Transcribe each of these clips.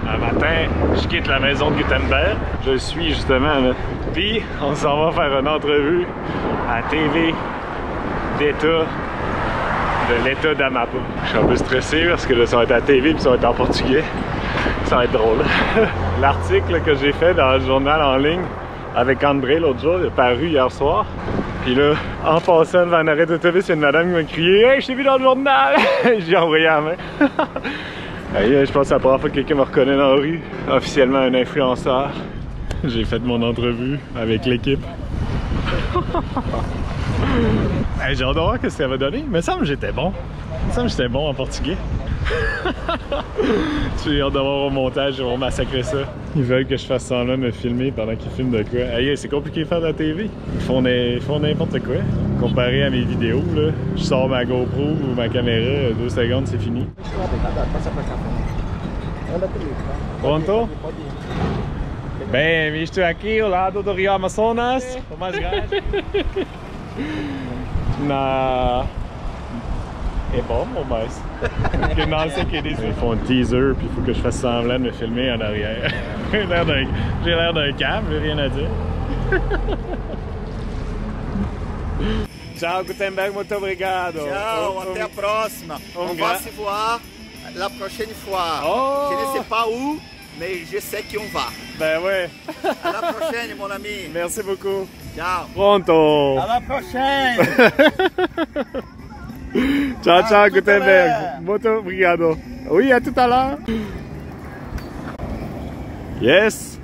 Un matin, je quitte la maison de Gutenberg. Je suis justement là. Puis, on s'en va faire une entrevue à la TV d'État de l'État d'Amapá. Je suis un peu stressé parce que là, ça va être à la TV puis ça va être en portugais. Ça va être drôle. L'article que j'ai fait dans le journal en ligne avec André l'autre jour, il est paru hier soir. Puis là, en passant devant un arrêt d'autobus, il y a une madame qui m'a crié « Hey, je t'ai vu dans le journal! » J'ai envoyé la main. Je pense que c'est la première fois que quelqu'un me reconnaît dans la rue. Officiellement un influenceur. J'ai fait mon entrevue avec l'équipe. J'ai hâte de voir ce que ça va donner. Mais ça me semble que j'étais bon. Il me semble que j'étais bon en portugais. J'ai hâte de voir au montage, ils vont massacrer ça. Ils veulent que je fasse semblant de me filmer pendant qu'ils filment de quoi. Hey, c'est compliqué de faire de la TV. Ils font n'importe quoi. Comparé à mes vidéos, là, je sors ma GoPro ou ma caméra, 2 secondes, c'est fini. Pronto? Bem, estou aqui ao lado do Rio Amazonas, o mais grande. É bom ou mais? Porque não sei o que dizer. Ils font un teaser, puis il faut que je fasse semblant de me filmer en arrière. J'ai l'air d'un cave, j'ai rien à dire. Ciao Gutenberg, muito obrigado. Ciao, até a próxima. On va se voir la prochaine fois. Oh. Je ne sais pas où, mais je sais qu'on va. Ben ouais. À la prochaine, mon ami. Merci beaucoup. Ciao. Pronto. À la prochaine. Ciao, ciao, Gutenberg. Muito obrigado. Oui, à tout à l'heure. Yes.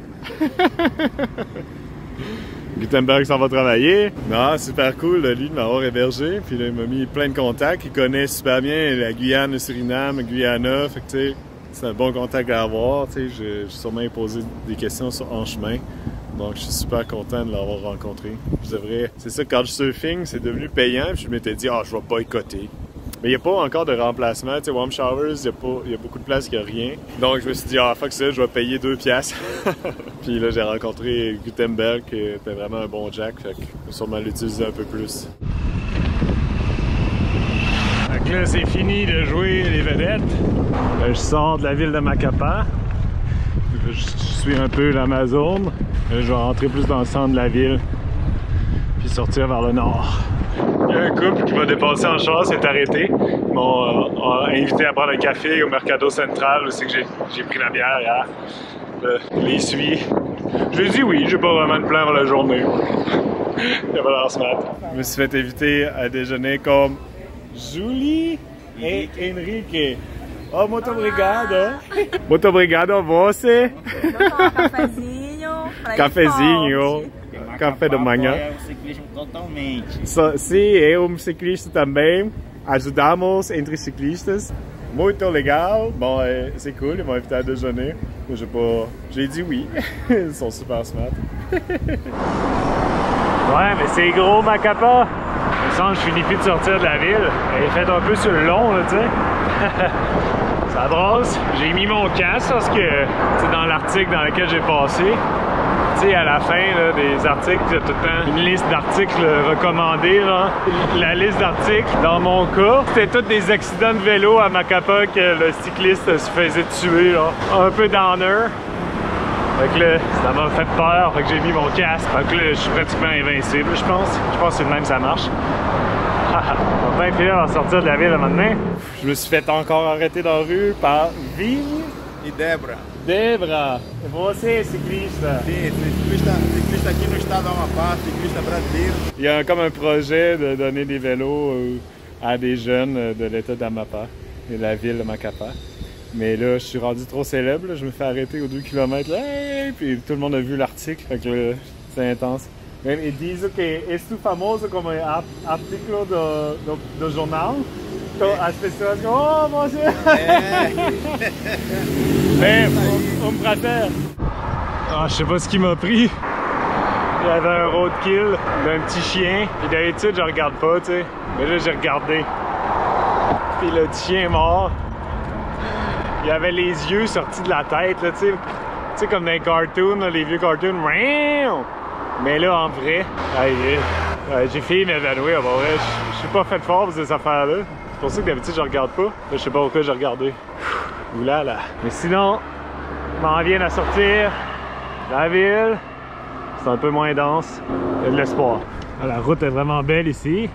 Gutenberg s'en va travailler. Non, super cool de lui de m'avoir hébergé. Puis là, il m'a mis plein de contacts. Il connaît super bien la Guyane, le Suriname, le Guyana. Fait que tu sais, c'est un bon contact à avoir. Tu sais, j'ai sûrement posé des questions en chemin. Donc, je suis super content de l'avoir rencontré. Je devrais... C'est ça, quand je surfing, c'est devenu payant. Puis je m'étais dit, ah, je vais boycotter. Mais il n'y a pas encore de remplacement. Tu sais, Warm Showers, il y a beaucoup de places qui n'y a rien. Donc, je me suis dit, ah, fuck ça, je vais payer 2 piastres. Puis là, j'ai rencontré Gutenberg, qui était vraiment un bon jack. Fait que je vais sûrement l'utiliser un peu plus. Donc là, c'est fini de jouer les vedettes. Là, je sors de la ville de Macapá. Je suis un peu l'Amazone. Là, je vais rentrer plus dans le centre de la ville. Puis sortir vers le nord. Il y a un couple qui m'a dépassé en char, s'est arrêté. Ils m'ont invité à prendre un café au Mercado Central, où c'est que j'ai pris la bière hier. Les suis. J'ai dit oui, j'ai pas vraiment de plan pour la journée. Il a pas l'air smart. Je me suis fait inviter à déjeuner comme Julie et Enrique. Oh, muito obrigado. Muito obrigado a você. Cafezinho. Café da manhã. É o ciclismo totalmente. Sim, eu ciclista também. Ajudamos entre ciclistas. Muito legal. Bon, c'est cool, ils m'ont invité à déjeuner. J'ai dit oui. Ils sont super smart. Ouais, mais c'est gros Macapá. Il me semble que je finis plus de sortir de la ville. Elle est faite un peu sur le long, là, tu sais. Ça brosse. J'ai mis mon casque parce que c'est dans l'article dans lequel j'ai passé. Tu sais, à la fin là, des articles, il y a tout le temps une liste d'articles recommandés. Là. La liste d'articles, dans mon cas, c'était tous des accidents de vélo à Macapá que le cycliste se faisait tuer. Là. Un peu downer. Fait que là, ça m'a fait peur. Fait que j'ai mis mon casque. Fait que là, je suis pratiquement invincible, je pense. Je pense que c'est le même, ça marche. On va bien finir à sortir de la ville maintenant. Je me suis fait encore arrêter dans la rue par Vigne E Débora. Débora, você é ciclista? Sim, ciclista aqui no estado do Amapá, ciclista brasileiro. Il y a comme un projet de donner des vélos à des jeunes de l'état d'Amapá et de la ville de Macapá. Mais là, je suis rendu trop célèbre, là. Je me fais arrêter aux 2 km, là, hey! Puis tout le monde a vu l'article, fait que là, c'est intense. Même ils disent que es tu famoso como article do jornal? As pessoas ficam, oh, você! Mais, on me prazer. Ah, je sais pas ce qu'il m'a pris. Il y avait un roadkill d'un petit chien. Et d'habitude, je regarde pas, tu sais. Mais là, j'ai regardé. Puis le petit chien est mort. Il avait les yeux sortis de la tête, là, tu sais. Tu sais, comme dans les cartoons, là, les vieux cartoons. Mais là, en vrai, j'ai failli m'évanouir. Bon, ouais, je suis pas fait fort pour ces affaires-là. C'est pour ça que d'habitude je regarde pas. Là, je sais pas pourquoi j'ai regardé. Oulala. Mais sinon, m'en viennent à sortir de la ville. C'est un peu moins dense. Il y a de l'espoir. La route est vraiment belle ici.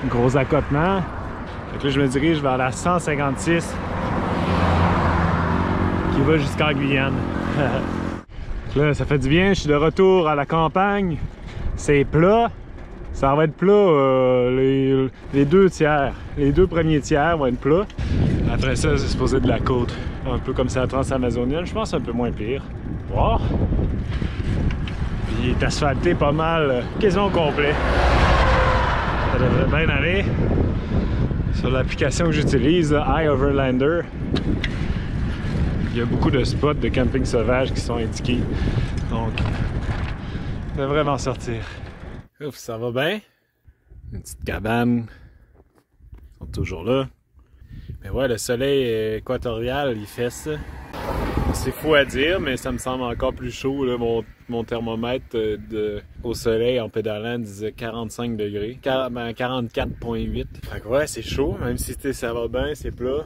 Gros accotement. Donc là, je me dirige vers la 156 qui va jusqu'en Guyane. Là, ça fait du bien. Je suis de retour à la campagne. C'est plat. Ça va être plat les 2 tiers. Les 2 premiers tiers vont être plats. Après ça, c'est supposé de la côte. Un peu comme ça la transamazonienne. Je pense que c'est un peu moins pire. Wow. Puis il est asphalté pas mal, quasiment au complet. Ça devrait bien aller. Sur l'application que j'utilise, iOverlander, il y a beaucoup de spots de camping sauvage qui sont indiqués. Donc, ça devrait m'en sortir. Ouf, ça va bien. Une petite cabane. Ils sont toujours là. Mais ouais, le soleil équatorial, il fait ça. C'est fou à dire, mais ça me semble encore plus chaud. Là. Mon thermomètre au soleil en pédalant disait 45 degrés. 44,8. Fait que ouais, c'est chaud, même si ça va bien, c'est plat.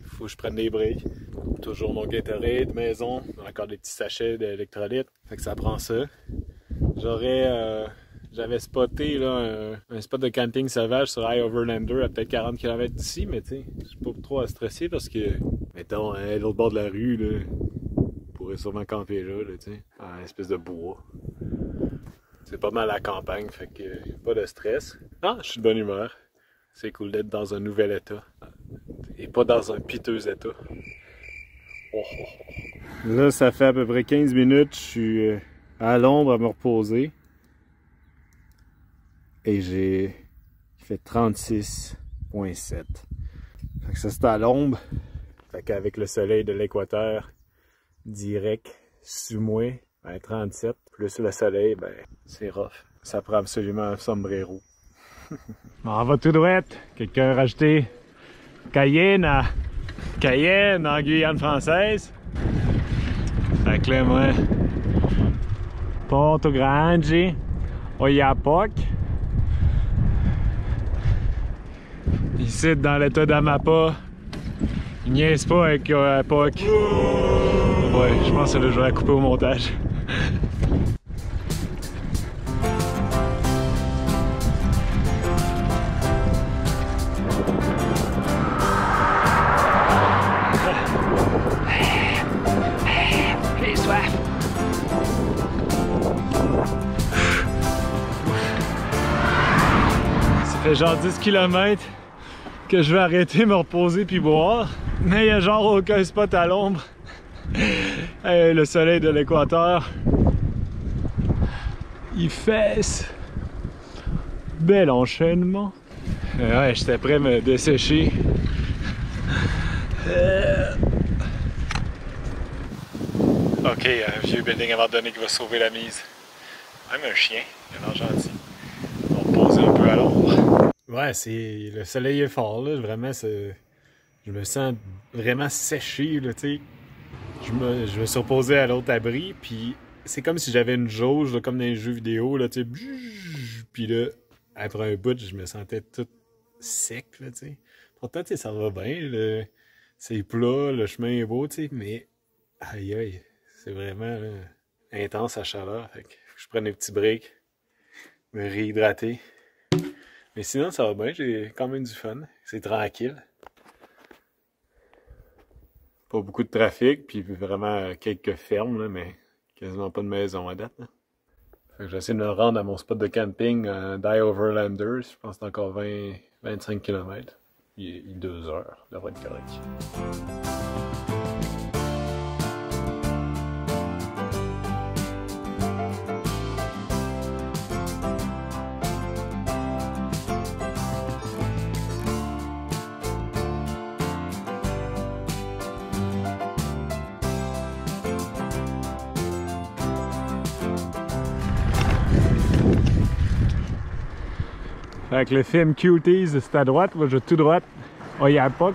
Faut que je prenne des breaks. Toujours mon Gatorade maison, encore des petits sachets d'électrolytes. Fait que ça prend ça. J'avais spoté là, un spot de camping sauvage sur iOverlander à peut-être 40 km d'ici, mais tu sais, je suis pas trop à stresser parce que, mettons, à l'autre bord de la rue, là, on pourrait sûrement camper là, tu sais, en espèce de bois. C'est pas mal la campagne, fait que pas de stress. Ah, je suis de bonne humeur. C'est cool d'être dans un nouvel état. Et pas dans un piteux état. Oh. Là, ça fait à peu près 15 minutes, je suis à l'ombre à me reposer. Et j'ai fait 36,7. Fait que ça, c'est à l'ombre. Fait qu'avec le soleil de l'équateur direct sous moi, ben 37. Plus le soleil, ben c'est rough. Ça prend absolument un sombrero. On va tout droit. Quelqu'un a rajouté Cayenne en Guyane française. Fait que là, moi, Porto Grande, Oiapoque. Ici, dans l'état d'Amapa, il niaise pas avec Oiapoque. Ouais, je pense que là, je vais la couper au montage. J'ai soif. Ça fait genre 10 km que je vais arrêter, me reposer puis boire. Mais il y a genre aucun spot à l'ombre. Le soleil de l'équateur, il fesse. Bel enchaînement. Ouais, j'étais prêt à me dessécher. Ok, un vieux building abandonné qui va sauver la mise. Même un chien, il a l'air gentil. On va reposer un peu à l'ombre. Ouais, c'est le soleil est fort, là. Vraiment, je me sens vraiment séché, là, tu sais. Je me suis reposé à l'autre abri, puis c'est comme si j'avais une jauge, là, comme dans les jeux vidéo, là, tu sais. Puis là, après un bout, je me sentais tout sec, là, tu sais. Pourtant, tu sais, ça va bien, c'est plat, le chemin est beau, tu sais, mais aïe aïe, c'est vraiment là, intense à chaleur. Fait que je prends des petits breaks, me réhydrater. Mais sinon, ça va bien, j'ai quand même du fun. C'est tranquille. Pas beaucoup de trafic, puis vraiment quelques fermes, là, mais quasiment pas de maison à date. Là. Fait que j'essaie de me rendre à mon spot de camping d'iOverlander. Je pense que c'est encore 20-25 km. Il est 2 heures, ça devrait être correct. Avec le film Cuties, c'est à droite, moi je vais tout droit. Oiapoque,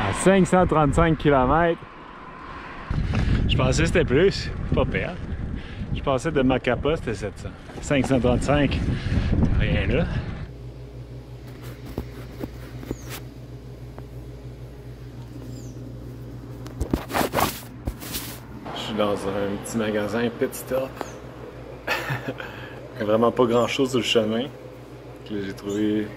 à 535 km. Je pensais que c'était plus, pas pire. Je pensais de Macapa c'était 700. 535, rien là. suis dans un petit magasin Pit Stop. Vraiment pas grand chose sur le chemin. J'ai trouvé une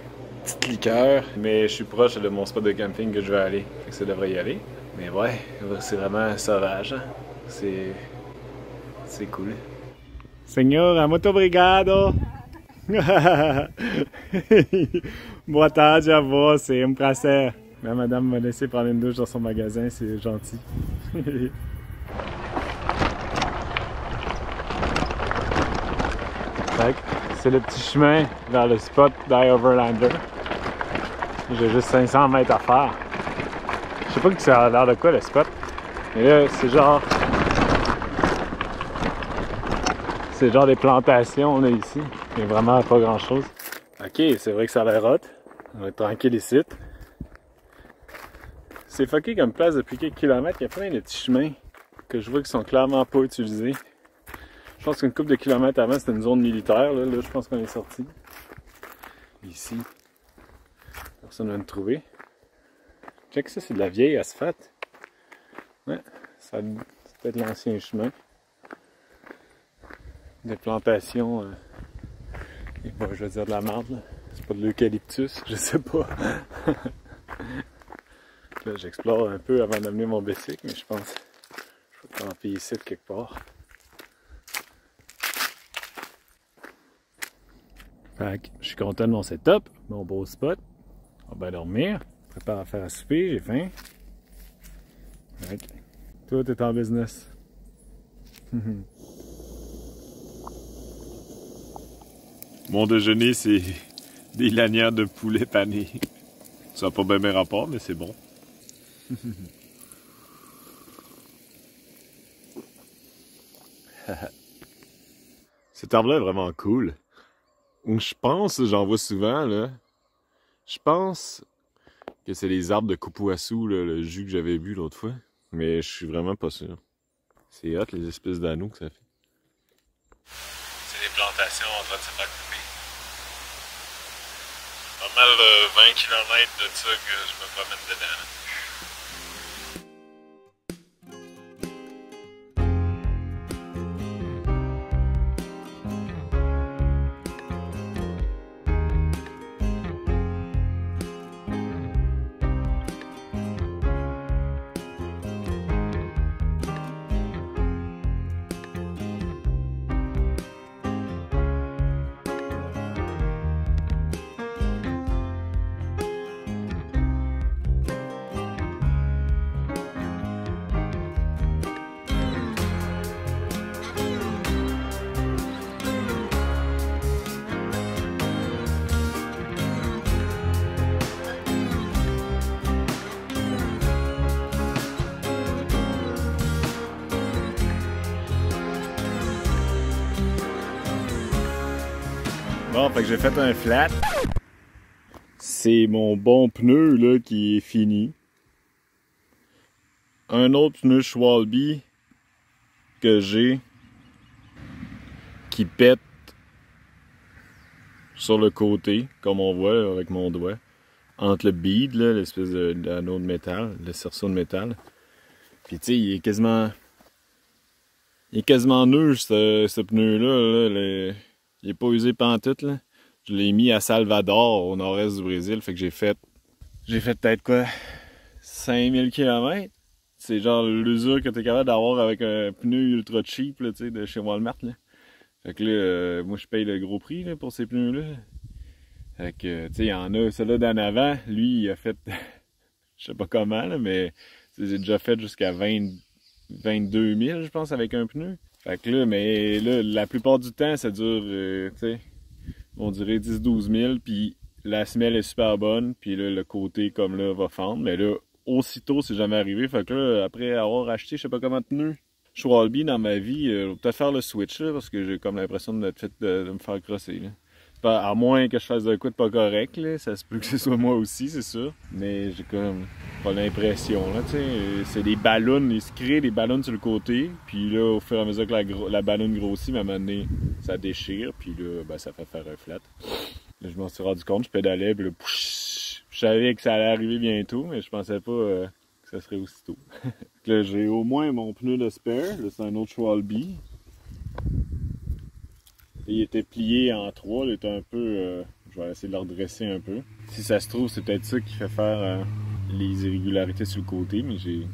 petite liqueur, mais je suis proche de mon spot de camping que je vais aller. Fait que ça devrait y aller. Mais ouais, c'est vraiment sauvage. Hein? C'est cool. Signora, muito obrigado! Boa tarde à vous, c'est un prazer. La madame m'a laissé prendre une douche dans son magasin, c'est gentil. C'est le petit chemin vers le spot d'Overlander. J'ai juste 500 mètres à faire. Je sais pas que ça a l'air de quoi le spot. Mais là, c'est genre des plantations là, ici. Il n'y a vraiment pas grand chose. Ok, c'est vrai que ça a l'air hot. On va être tranquille ici. C'est fucké comme place depuis quelques kilomètres. Il y a plein de petits chemins que je vois qui sont clairement pas utilisés. Je pense qu'une couple de kilomètres avant, c'était une zone militaire. Là, je pense qu'on est sorti. Ici. Personne ne va me trouver. Check ça, c'est de la vieille asphalte. Ouais, c'est peut-être l'ancien chemin. Des plantations. Et bon, je vais dire de la marde. C'est pas de l'eucalyptus, je sais pas. Là, j'explore un peu avant d'amener mon bicycle, mais je pense que je vais camper ici de quelque part. Fait que je suis content de mon setup, mon beau spot. On va bien dormir. Je prépare à faire à souper, j'ai faim. Fait que tout est en business. Mon déjeuner, c'est des lanières de poulet pané. Ça n'a pas bien mes rapports, mais c'est bon. Cet arbre-là est vraiment cool. Je pense, j'en vois souvent, là. Je pense que c'est les arbres de Kupuasu, là, le jus que j'avais bu l'autre fois. Mais je suis vraiment pas sûr. C'est hot, les espèces d'anneaux que ça fait. C'est les plantations en train de se faire couper. Pas mal 20 km de ça que je me promène dedans. Bon, fait que j'ai fait un flat. C'est mon bon pneu là qui est fini. Un autre pneu Schwalbe que j'ai qui pète sur le côté, comme on voit avec mon doigt, entre le bead, l'espèce d'anneau de métal, le cerceau de métal. Puis tu sais, il est quasiment neuf ce pneu-là. Là, il est pas usé pantoute, là. Je l'ai mis à Salvador, au nord-est du Brésil. Fait que j'ai fait peut-être quoi? 5000 km? C'est genre l'usure que t'es capable d'avoir avec un pneu ultra cheap, là, de chez Walmart, là. Fait que là, moi je paye le gros prix là, pour ces pneus-là. Fait que, tu sais, il y en a, celui-là d'en avant, lui, il a fait, je sais pas comment, là, mais j'ai déjà fait jusqu'à 22 000, je pense, avec un pneu. Fait que là, mais là, la plupart du temps, ça dure, tu sais, on dirait 10-12 000, puis la semelle est super bonne, puis là, le côté, comme là, va fendre. Mais là, aussitôt, c'est jamais arrivé. Fait que là, après avoir acheté, je sais pas comment de pneus Schwalbe dans ma vie, peut-être faire le switch, là, parce que j'ai comme l'impression de me faire crosser, là. À moins que je fasse de quoi de pas correct, là, ça se peut que ce soit moi aussi, c'est sûr. Mais j'ai comme pas l'impression, là, tu sais. C'est des ballons, ils se créent des ballons sur le côté, puis là, au fur et à mesure que la ballonne grossit, à un moment donné, ça déchire, puis là, ben, ça fait faire un flat. Là, je m'en suis rendu compte, je pédalais, puis là, je savais que ça allait arriver bientôt, mais je pensais pas que ça serait aussitôt. que là, j'ai au moins mon pneu de spare. Là, c'est un autre Schwalbe. Il était plié en trois, il était un peu... je vais essayer de le redresser un peu. Si ça se trouve, c'est peut-être ça qui fait faire les irrégularités sur le côté, mais j'ai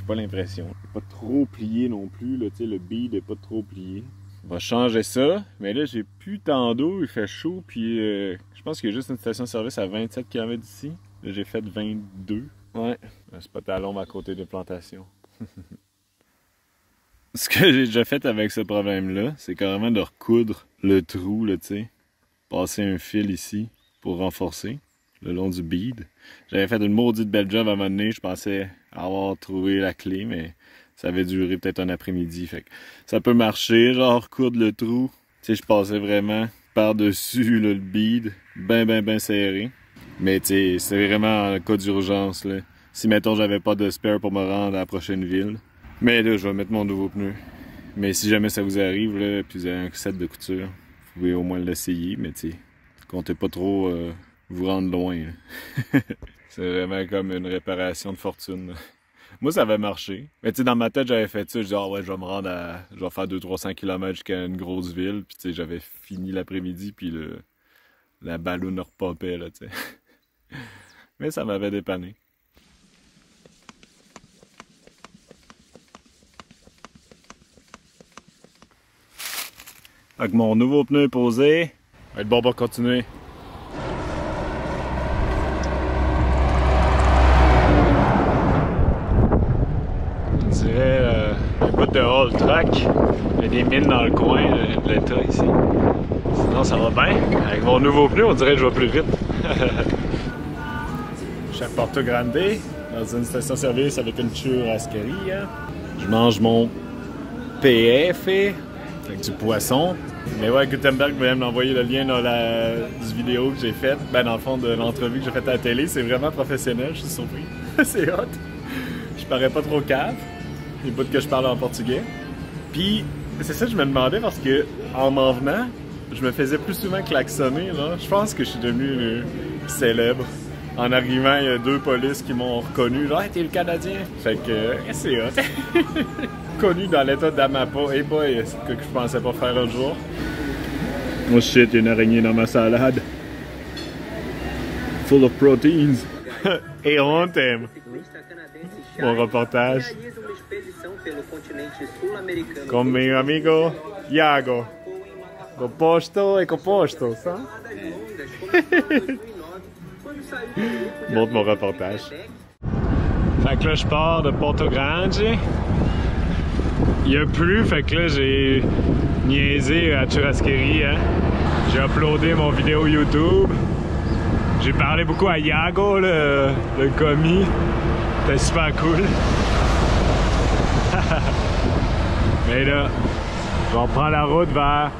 pas l'impression. Il n'est pas trop plié non plus, là, le bead n'est pas trop plié. On va changer ça, mais là j'ai plus tant d'eau, il fait chaud, puis je pense qu'il y a juste une station-service à 27 km d'ici. Là j'ai fait 22. Ouais, c'est pas talon à côté des plantations. Ce que j'ai déjà fait avec ce problème-là, c'est carrément de recoudre le trou, là, tu sais. Passer un fil ici pour renforcer le long du bead. J'avais fait une maudite belle job à un moment donné, je pensais avoir trouvé la clé, mais ça avait duré peut-être un après-midi. Fait que ça peut marcher, genre recoudre le trou. Tu sais, je passais vraiment par-dessus le bead, ben serré. Mais tu sais, c'est vraiment un cas d'urgence, là. Si, mettons, j'avais pas de spare pour me rendre à la prochaine ville. Mais là, je vais mettre mon nouveau pneu. Mais si jamais ça vous arrive, là, puis vous avez un set de couture, vous pouvez au moins l'essayer, mais tu sais, comptez pas trop vous rendre loin. C'est vraiment comme une réparation de fortune. Moi, ça avait marché. Mais tu sais, dans ma tête, j'avais fait ça. Je disais, ah ouais, je vais me rendre à... Je vais faire 200-300 km jusqu'à une grosse ville. Puis tu sais, j'avais fini l'après-midi, puis la balloune repopait, là, tu sais. Mais ça m'avait dépanné. Avec mon nouveau pneu posé, on va être bon pour continuer. On dirait un bout de haul truck. Il y a des mines dans le coin de l'État ici. Sinon ça va bien. Avec mon nouveau pneu, on dirait que je vais plus vite. Je suis à Porto Grande, dans une station-service avec une churrasquerie. Je mange mon PF avec du poisson. Mais ouais, Gutenberg voulait m'envoyer le lien dans du vidéo que j'ai fait. Ben dans le fond de l'entrevue que j'ai faite à la télé, c'est vraiment professionnel, je suis surpris. C'est hot. Je parais pas trop cave. Les bouts que je parle en portugais. Puis c'est ça que je me demandais parce que en m'en venant, je me faisais plus souvent klaxonner là. Je pense que je suis devenu célèbre. En arrivant, il y a 2 polices qui m'ont reconnu. Genre, hey, t'es le Canadien. Fait que c'est hot. Connu dans l'état d'Amapa. Hey boy, c'est ce que je pensais pas faire un jour. Oh shit, il y a une araignée dans ma salade. Full of proteins. Et on t'aime. Mon reportage. Con mi amigo Iago. Composto et composto, ça? Montre mon reportage. Fait que là, je pars de Porto Grande. Il a plu, fait que là, j'ai niaisé à Churrasquerie. Hein? J'ai uploadé mon vidéo YouTube. J'ai parlé beaucoup à Iago, le commis. C'était super cool. Mais là, je vais reprendre la route vers...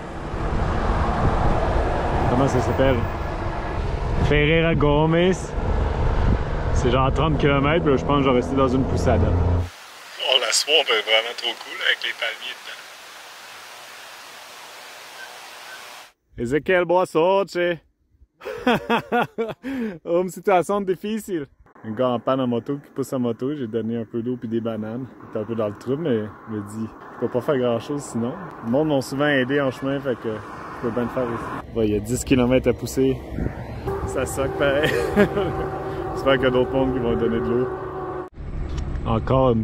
Comment ça s'appelle? Ferreira Gomes. C'est genre 30 km, puis là, je pense que je vais rester dans une poussade. Oh, la swamp est vraiment trop cool avec les palmiers dedans. Ezequiel, boa sorte! Une situation difficile. Un gars en panne en moto qui pousse sa moto, j'ai donné un peu d'eau puis des bananes. J'étais un peu dans le trouble, mais il me dit je peux pas faire grand chose sinon. Le monde m'ont souvent aidé en chemin, fait que je peux bien le faire ici. Ouais, il y a 10 km à pousser. Ça soque pareil. J'espère qu'il y a d'autres mondes qui vont donner de l'eau. Encore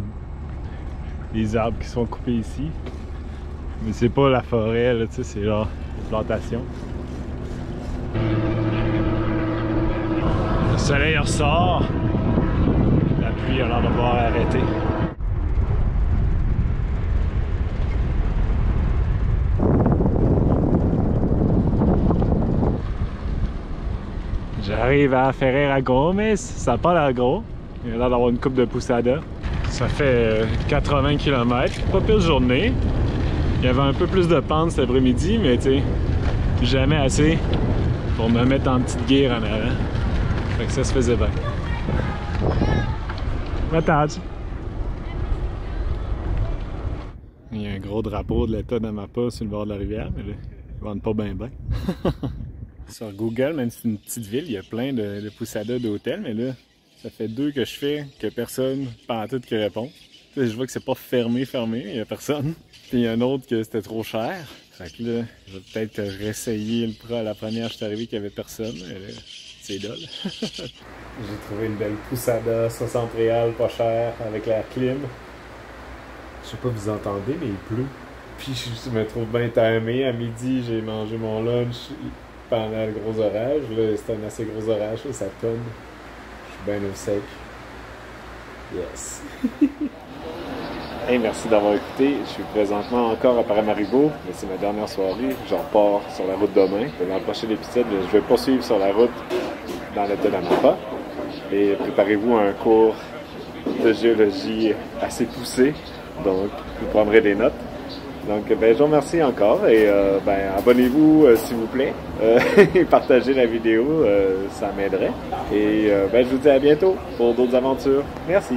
des arbres qui sont coupés ici. Mais c'est pas la forêt, là, tu sais, c'est genre des plantations. Le soleil ressort. La pluie a l'air d'avoir arrêté. J'arrive à Ferreira Gomes, ça n'a pas l'air gros. Il a l'air d'avoir une coupe de poussada. Ça fait 80 km, pas pire journée. Il y avait un peu plus de pente cet après-midi, mais tu sais, jamais assez pour me mettre en petite guire en avant. Fait que ça se faisait bien. Attends. Il y a un gros drapeau de l'État d'Amapa sur le bord de la rivière, mais là, ils vendent pas bien. Sur Google, même si c'est une petite ville, il y a plein de poussadas d'hôtels, mais là, ça fait 2 que je fais que personne, pas en tout, qui répond. Je vois que c'est pas fermé, il y a personne. Puis il y a un autre que c'était trop cher. Fait que là, je vais peut-être réessayer la première, je suis arrivé qu'il y avait personne. C'est dole. J'ai trouvé une belle poussada, 60 réals, pas cher, avec l'air clim. Je sais pas si vous entendez, mais il pleut. Puis je me trouve bien timé. À midi, j'ai mangé mon lunch pendant le gros orage. Là, c'était un assez gros orage, là, ça tonne. Je suis bien au sec. Yes. Hey, merci d'avoir écouté. Je suis présentement encore à Paramaribo, mais c'est ma dernière soirée. Je repars sur la route demain. Dans le prochain épisode, je vais poursuivre sur la route dans l'État d'Amapa. Et préparez-vous à un cours de géologie assez poussé. Donc, vous prendrez des notes. Donc, je vous remercie encore et abonnez-vous s'il vous plaît. Et partagez la vidéo, ça m'aiderait. Et je vous dis à bientôt pour d'autres aventures. Merci.